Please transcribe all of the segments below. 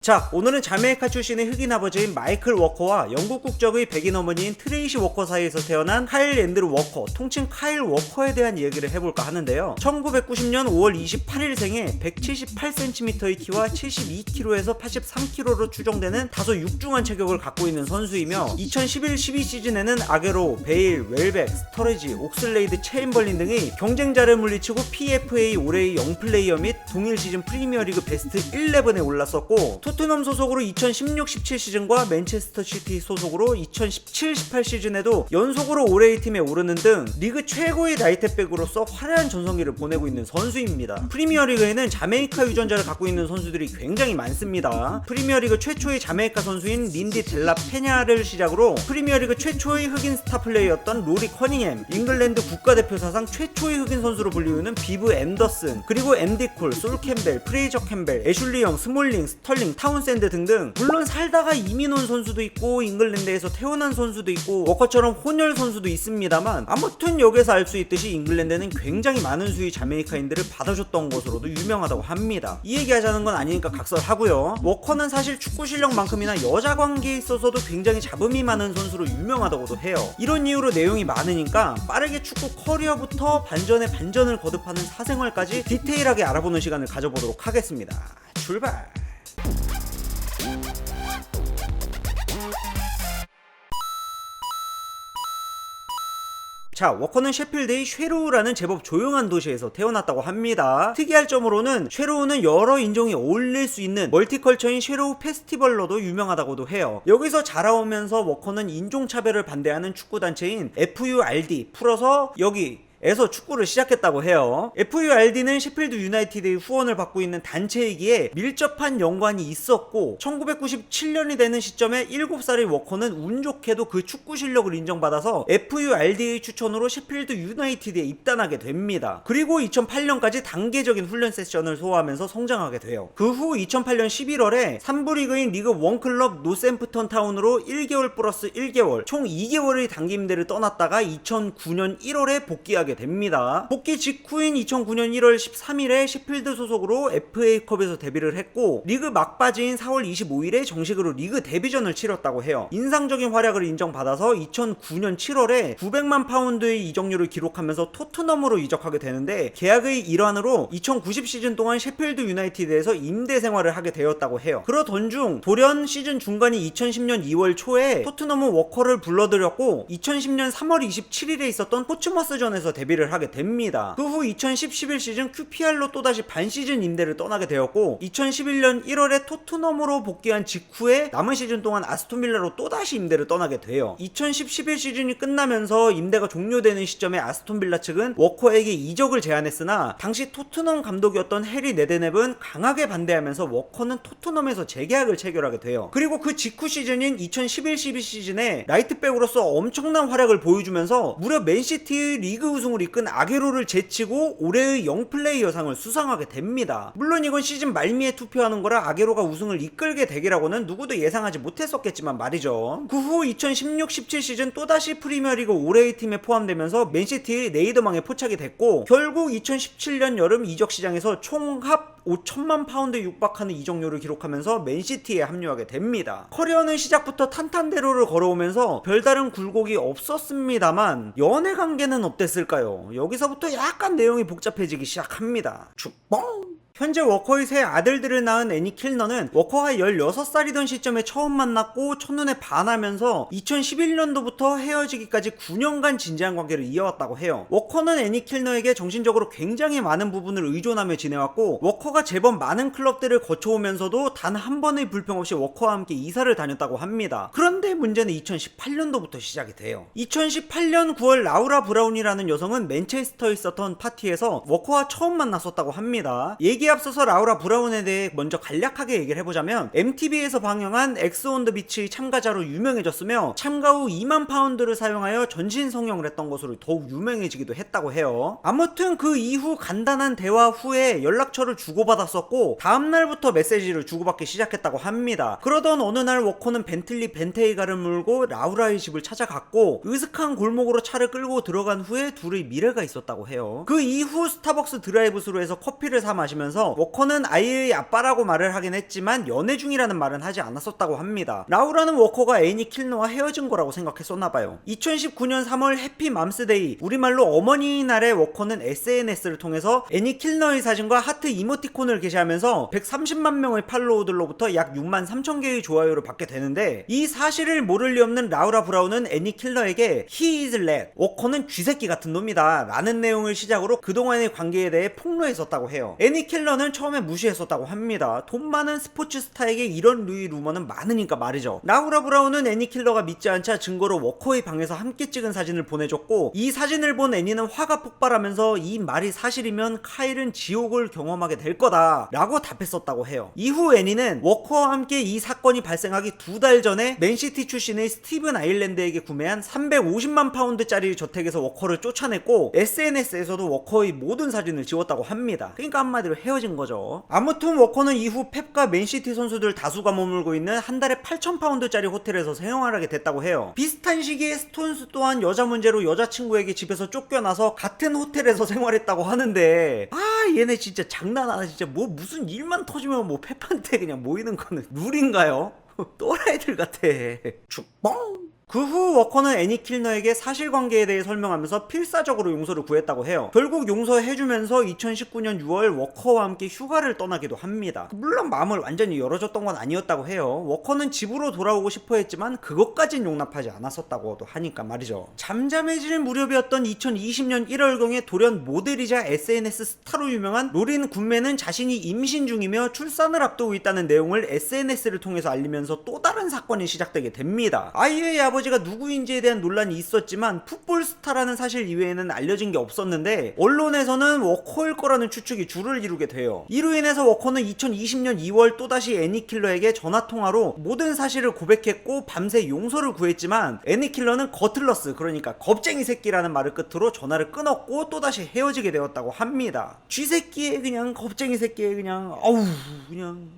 자, 오늘은 자메이카 출신의 흑인 아버지인 마이클 워커와 영국 국적의 백인 어머니인 트레이시 워커 사이에서 태어난 카일 앤드루 워커, 통칭 카일 워커에 대한 이야기를 해볼까 하는데요. 1990년 5월 28일생에 178cm의 키와 72kg에서 83kg로 추정되는 다소 육중한 체격을 갖고 있는 선수이며 2011-12 시즌에는 아게로, 베일, 웰백, 스터레지, 옥슬레이드, 체인벌린 등의 경쟁자를 물리치고 PFA 올해의 영플레이어 및 동일 시즌 프리미어리그 베스트 11에 올랐었고, 토트넘 소속으로 2016-17 시즌과 맨체스터 시티 소속으로 2017-18 시즌에도 연속으로 올해의 팀에 오르는 등 리그 최고의 라이트백으로서 화려한 전성기를 보내고 있는 선수입니다. 프리미어리그에는 자메이카 유전자를 갖고 있는 선수들이 굉장히 많습니다. 프리미어리그 최초의 자메이카 선수인 린디 델라 페냐를 시작으로 프리미어리그 최초의 흑인 스타 플레이였던 로리 커닝햄, 잉글랜드 국가대표 사상 최초의 흑인 선수로 불리우는 비브 앤더슨, 그리고 앤디 콜, 솔 캠벨, 프레이저 캠벨, 애슐리 영, 스몰링, 스털링, 타운샌드 등등, 물론 살다가 이민 온 선수도 있고 잉글랜드에서 태어난 선수도 있고 워커처럼 혼혈 선수도 있습니다만, 아무튼 여기서 알 수 있듯이 잉글랜드는 굉장히 많은 수의 자메이카인들을 받아줬던 것으로도 유명하다고 합니다. 이 얘기하자는 건 아니니까 각설하고요. 워커는 사실 축구 실력만큼이나 여자 관계에 있어서도 굉장히 잡음이 많은 선수로 유명하다고도 해요. 이런 이유로 내용이 많으니까 빠르게 축구 커리어부터 반전에 반전을 거듭하는 사생활까지 디테일하게 알아보는 시간을 가져보도록 하겠습니다. 출발! 자, 워커는 셰필드의 쉐로우라는 제법 조용한 도시에서 태어났다고 합니다. 특이할 점으로는 쉐로우는 여러 인종이 어울릴 수 있는 멀티컬처인 쉐로우 페스티벌로도 유명하다고도 해요. 여기서 자라오면서 워커는 인종차별을 반대하는 축구단체인 FURD, 풀어서 여기 에서 축구를 시작했다고 해요. FURD는 셰필드 유나이티드의 후원을 받고 있는 단체이기에 밀접한 연관이 있었고, 1997년이 되는 시점에 7살의 워커는 운 좋게도 그 축구 실력을 인정받아서 FURD의 추천으로 셰필드 유나이티드에 입단하게 됩니다. 그리고 2008년까지 단계적인 훈련 세션을 소화하면서 성장하게 돼요. 그 후 2008년 11월에 3부 리그인 리그 1 클럽 노샘프턴 타운으로 1개월 플러스 1개월 총 2개월의 단기 임대를 떠났다가 2009년 1월에 복귀하게 됩니다. 복귀 직후인 2009년 1월 13일에 셰필드 소속으로 FA컵에서 데뷔를 했고, 리그 막바지인 4월 25일에 정식으로 리그 데뷔전을 치렀다고 해요. 인상적인 활약을 인정받아서 2009년 7월에 900만 파운드의 이적료를 기록하면서 토트넘으로 이적하게 되는데, 계약의 일환으로 2090 시즌 동안 셰필드 유나이티드에서 임대 생활을 하게 되었다고 해요. 그러던 중 돌연 시즌 중간인 2010년 2월 초에 토트넘은 워커를 불러들였고 2010년 3월 27일에 있었던 포츠머스전에서 데뷔를 하게 됩니다. 그 후 2010-11 시즌 QPR로 또다시 반시즌 임대를 떠나게 되었고, 2011년 1월에 토트넘으로 복귀한 직후에 남은 시즌 동안 아스톤빌라로 또다시 임대를 떠나게 돼요. 2010-11 시즌이 끝나면서 임대가 종료되는 시점에 아스톤빌라 측은 워커에게 이적을 제안했으나 당시 토트넘 감독이었던 해리 네데넵은 강하게 반대하면서 워커는 토트넘에서 재계약을 체결하게 돼요. 그리고 그 직후 시즌인 2011-12 시즌에 라이트백으로서 엄청난 활약을 보여주면서 무려 맨시티의 리그 우승을 이끈 아게로를 제치고 올해의 영플레이어상을 수상하게 됩니다. 물론 이건 시즌 말미에 투표하는 거라 아게로가 우승을 이끌게 되기라고는 누구도 예상하지 못했었겠지만 말이죠. 그 후 2016-17 시즌 또다시 프리미어리그 올해의 팀에 포함되면서 맨시티의 네이더망에 포착이 됐고, 결국 2017년 여름 이적 시장에서 총합 5천만 파운드에 육박하는 이적료를 기록하면서 맨시티에 합류하게 됩니다. 커리어는 시작부터 탄탄대로를 걸어오면서 별다른 굴곡이 없었습니다만 연애 관계는 어땠을까요? 여기서부터 약간 내용이 복잡해지기 시작합니다. 축봉! 현재 워커의 세 아들들을 낳은 애니 킬너는 워커가 16살이던 시점에 처음 만났고 첫눈에 반하면서 2011년도부터 헤어지기까지 9년간 진지한 관계를 이어왔다고 해요. 워커는 애니 킬너에게 정신적으로 굉장히 많은 부분을 의존하며 지내왔고, 워커가 제법 많은 클럽들을 거쳐오면서도 단 한 번의 불평 없이 워커와 함께 이사를 다녔다고 합니다. 그런데 문제는 2018년도부터 시작이 돼요. 2018년 9월 라우라 브라운이라는 여성은 맨체스터에 있었던 파티에서 워커와 처음 만났었다고 합니다. 얘기에 앞서서 라우라 브라운에 대해 먼저 간략하게 얘기를 해보자면, MTV에서 방영한 엑스 온 더 비치의 참가자로 유명해졌으며 참가 후 2만 파운드를 사용하여 전신 성형을 했던 것으로 더욱 유명해지기도 했다고 해요. 아무튼 그 이후 간단한 대화 후에 연락처를 주고받았었고 다음날부터 메시지를 주고받기 시작했다고 합니다. 그러던 어느 날 워커는 벤틀리 벤테이가를 몰고 라우라의 집을 찾아갔고 으슥한 골목으로 차를 끌고 들어간 후에 둘의 미래가 있었다고 해요. 그 이후 스타벅스 드라이브스루에서 커피를 사 마시면서 나오면서 워커는 아이의 아빠라고 말을 하긴 했지만 연애 중이라는 말은 하지 않았었다고 합니다. 라우라는 워커가 애니 킬너와 헤어진 거라고 생각했었나봐요. 2019년 3월 해피 맘스데이, 우리말로 어머니 날에 워커는 SNS를 통해서 애니 킬너의 사진과 하트 이모티콘을 게시하면서 130만 명의 팔로우들로부터 약 6만 3천 개의 좋아요를 받게 되는데, 이 사실을 모를 리 없는 라우라 브라운은 애니 킬러에게 He is red, 워커는 쥐새끼 같은 놈이다 라는 내용을 시작으로 그동안의 관계에 대해 폭로했었다고 해요. 애니 킬러는 처음에 무시했었다고 합니다. 돈 많은 스포츠 스타에게 이런 류의 루머는 많으니까 말이죠. 라우라 브라운은 애니 킬러가 믿지 않자 증거로 워커의 방에서 함께 찍은 사진을 보내줬고, 이 사진을 본 애니는 화가 폭발하면서 이 말이 사실이면 카일은 지옥을 경험하게 될 거다 라고 답했었다고 해요. 이후 애니는 워커와 함께 이 사건이 발생하기 2달 전에 맨시티 출신의 스티븐 아일랜드에게 구매한 350만 파운드짜리 저택에서 워커를 쫓아냈고, SNS에서도 워커의 모든 사진을 지웠다고 합니다. 그러니까 한마디로 헤어진 거죠. 아무튼 워커는 이후 펩과 맨시티 선수들 다수가 머물고 있는 한 달에 8,000파운드짜리 호텔에서 생활하게 됐다고 해요. 비슷한 시기에 스톤스 또한 여자 문제로 여자친구에게 집에서 쫓겨나서 같은 호텔에서 생활했다고 하는데, 얘네 진짜 장난 아니야. 진짜 뭐 무슨 일만 터지면 뭐 펩한테 그냥 모이는 거는 룰인가요? 또라이들 같아. 축봉. 그 후 워커는 애니 킬너에게 사실관계에 대해 설명하면서 필사적으로 용서를 구했다고 해요. 결국 용서해주면서 2019년 6월 워커와 함께 휴가를 떠나기도 합니다. 물론 마음을 완전히 열어줬던 건 아니었다고 해요. 워커는 집으로 돌아오고 싶어 했지만 그것까진 용납하지 않았었다고도 하니까 말이죠. 잠잠해질 무렵이었던 2020년 1월경에 돌연 모델이자 SNS 스타로 유명한 로린 군매는 자신이 임신 중이며 출산을 앞두고 있다는 내용을 SNS를 통해서 알리면서 또 다른 사건이 시작되게 됩니다. 아이의 아버지가 누구인지에 대한 논란이 있었지만 풋볼 스타라는 사실 이외에는 알려진 게 없었는데, 언론에서는 워커일 거라는 추측이 줄을 이루게 돼요. 이로 인해서 워커는 2020년 2월 또다시 애니킬러에게 전화통화로 모든 사실을 고백했고 밤새 용서를 구했지만, 애니킬러는 거틀러스, 그러니까 겁쟁이 새끼라는 말을 끝으로 전화를 끊었고 또다시 헤어지게 되었다고 합니다. 쥐새끼에 그냥 겁쟁이 새끼에 그냥 그냥.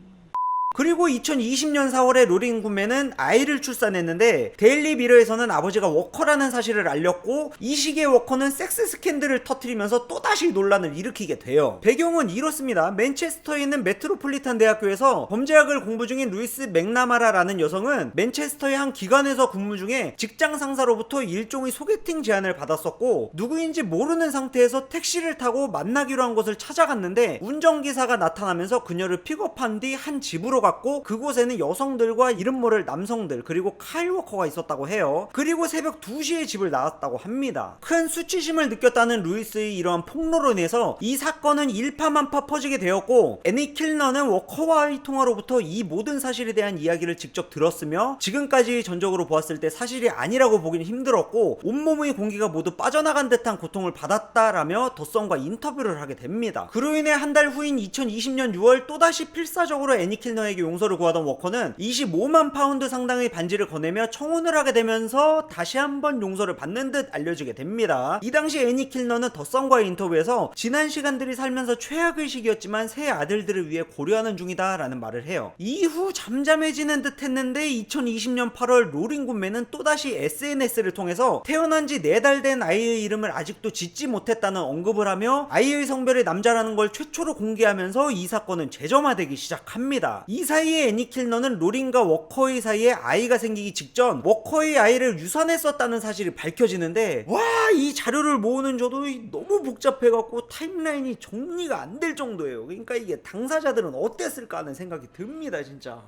그리고 2020년 4월에 로린 군매는 아이를 출산했는데, 데일리 미러에서는 아버지가 워커라는 사실을 알렸고, 이 시기에 워커는 섹스 스캔들을 터뜨리면서 또다시 논란을 일으키게 돼요. 배경은 이렇습니다. 맨체스터에 있는 메트로폴리탄 대학교에서 범죄학을 공부 중인 루이스 맥나마라라는 여성은 맨체스터의 한 기관에서 근무 중에 직장 상사로부터 일종의 소개팅 제안을 받았었고, 누구인지 모르는 상태에서 택시를 타고 만나기로 한 곳을 찾아갔는데, 운전기사가 나타나면서 그녀를 픽업한 뒤 한 집으로 갔고, 그곳에는 여성들과 이름 모를 남성들 그리고 카일 워커가 있었다고 해요. 그리고 새벽 2시에 집을 나왔다고 합니다. 큰 수치심을 느꼈다는 루이스의 이러한 폭로로 인해서 이 사건은 일파만파 퍼지게 되었고, 애니 킬너는 워커와의 통화로부터 이 모든 사실에 대한 이야기를 직접 들었으며, 지금까지의 전적으로 보았을 때 사실이 아니라고 보기는 힘들었고 온몸의 공기가 모두 빠져나간 듯한 고통을 받았다라며 더선과 인터뷰를 하게 됩니다. 그로 인해 한 달 후인 2020년 6월 또다시 필사적으로 애니 킬너의 용서를 구하던 워커는 25만 파운드 상당의 반지를 거내며 청혼을 하게 되면서 다시 한번 용서를 받는 듯 알려지게 됩니다. 이 당시 애니 킬너는 더선과의 인터뷰에서 지난 시간들이 살면서 최악의 시기였지만 새 아들들을 위해 고려하는 중이다 라는 말을 해요. 이후 잠잠해지는 듯 했는데 2020년 8월 로린 군매는 또다시 SNS를 통해서 태어난 지 4달 된 아이의 이름을 아직도 짓지 못했다는 언급을 하며 아이의 성별이 남자라는 걸 최초로 공개하면서 이 사건은 재점화되기 시작합니다. 이 사이에 애니 킬너는 로린과 워커의 사이에 아이가 생기기 직전 워커의 아이를 유산했었다는 사실이 밝혀지는데, 이 자료를 모으는 저도 너무 복잡해갖고 타임라인이 정리가 안 될 정도예요. 그러니까 이게 당사자들은 어땠을까 하는 생각이 듭니다. 진짜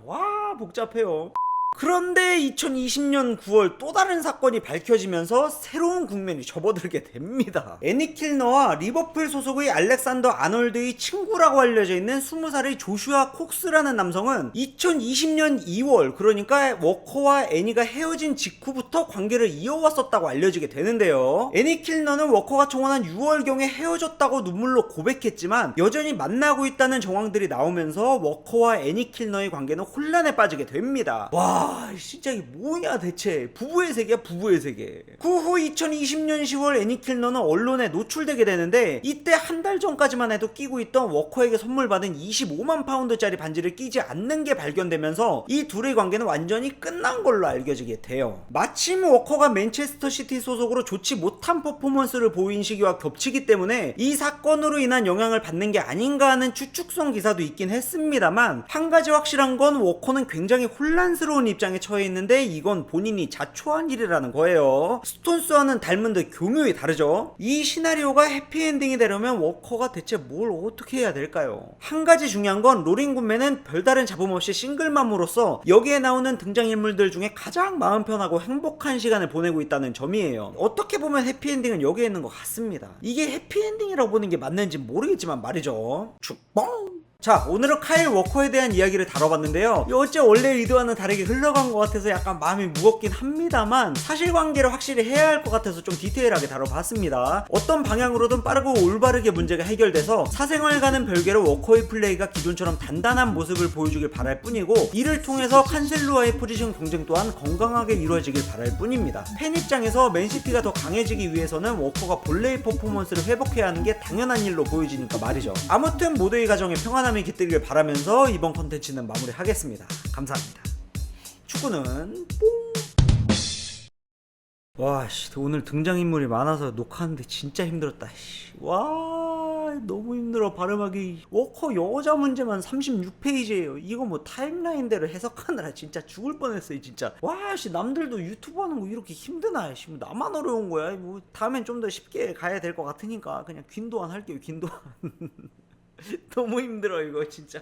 복잡해요. 그런데 2020년 9월 또 다른 사건이 밝혀지면서 새로운 국면이 접어들게 됩니다. 애니 킬너와 리버풀 소속의 알렉산더 아놀드의 친구라고 알려져 있는 20살의 조슈아 콕스라는 남성은 2020년 2월, 그러니까 워커와 애니가 헤어진 직후부터 관계를 이어왔었다고 알려지게 되는데요. 애니 킬너는 워커가 청혼한 6월경에 헤어졌다고 눈물로 고백했지만 여전히 만나고 있다는 정황들이 나오면서 워커와 애니 킬너의 관계는 혼란에 빠지게 됩니다. 와 진짜 이게 뭐냐 대체. 부부의 세계야 부부의 세계. 그 후 2020년 10월 애니킬러는 언론에 노출되게 되는데 이때 한 달 전까지만 해도 끼고 있던 워커에게 선물 받은 25만 파운드짜리 반지를 끼지 않는 게 발견되면서 이 둘의 관계는 완전히 끝난 걸로 알려지게 돼요. 마침 워커가 맨체스터 시티 소속으로 좋지 못한 퍼포먼스를 보인 시기와 겹치기 때문에 이 사건으로 인한 영향을 받는 게 아닌가 하는 추측성 기사도 있긴 했습니다만, 한 가지 확실한 건 워커는 굉장히 혼란스러운 입장에 처해 있는데 이건 본인이 자초한 일이라는 거예요. 스톤스와는 닮은 듯 교묘히 다르죠. 이 시나리오가 해피엔딩이 되려면 워커가 대체 뭘 어떻게 해야 될까요? 한 가지 중요한 건 로린 굿맨은 별다른 잡음 없이 싱글맘으로서 여기에 나오는 등장인물들 중에 가장 마음 편하고 행복한 시간을 보내고 있다는 점이에요. 어떻게 보면 해피엔딩은 여기에 있는 것 같습니다. 이게 해피엔딩이라고 보는 게 맞는지 모르겠지만 말이죠. 축봉! 자, 오늘은 카일 워커에 대한 이야기를 다뤄봤는데요. 어째 원래 의도와는 다르게 흘러간 것 같아서 약간 마음이 무겁긴 합니다만, 사실관계를 확실히 해야 할 것 같아서 좀 디테일하게 다뤄봤습니다. 어떤 방향으로든 빠르고 올바르게 문제가 해결돼서 사생활과는 별개로 워커의 플레이가 기존처럼 단단한 모습을 보여주길 바랄 뿐이고, 이를 통해서 칸셀루와의 포지션 경쟁 또한 건강하게 이루어지길 바랄 뿐입니다. 팬 입장에서 맨시티가 더 강해지기 위해서는 워커가 본래의 퍼포먼스를 회복해야 하는 게 당연한 일로 보여지니까 말이죠. 아무튼 모두의 가정에 평안함이 깃들길 바라면서 이번 컨텐츠는 마무리하겠습니다. 감사합니다. 축구는 뽕! 와씨, 오늘 등장인물이 많아서 녹화하는데 진짜 힘들었다. 와, 너무 힘들어 발음하기. 워커 여자 문제만 36페이지예요 이거 뭐 타임라인대로 해석하느라 진짜 죽을 뻔했어요 진짜. 와씨, 남들도 유튜브 하는 거 이렇게 힘드나. 뭐 나만 어려운 거야. 뭐 다음엔 좀 더 쉽게 가야 될 것 같으니까 그냥 균도안 할게요. 균도안. 너무 힘들어 이거 진짜.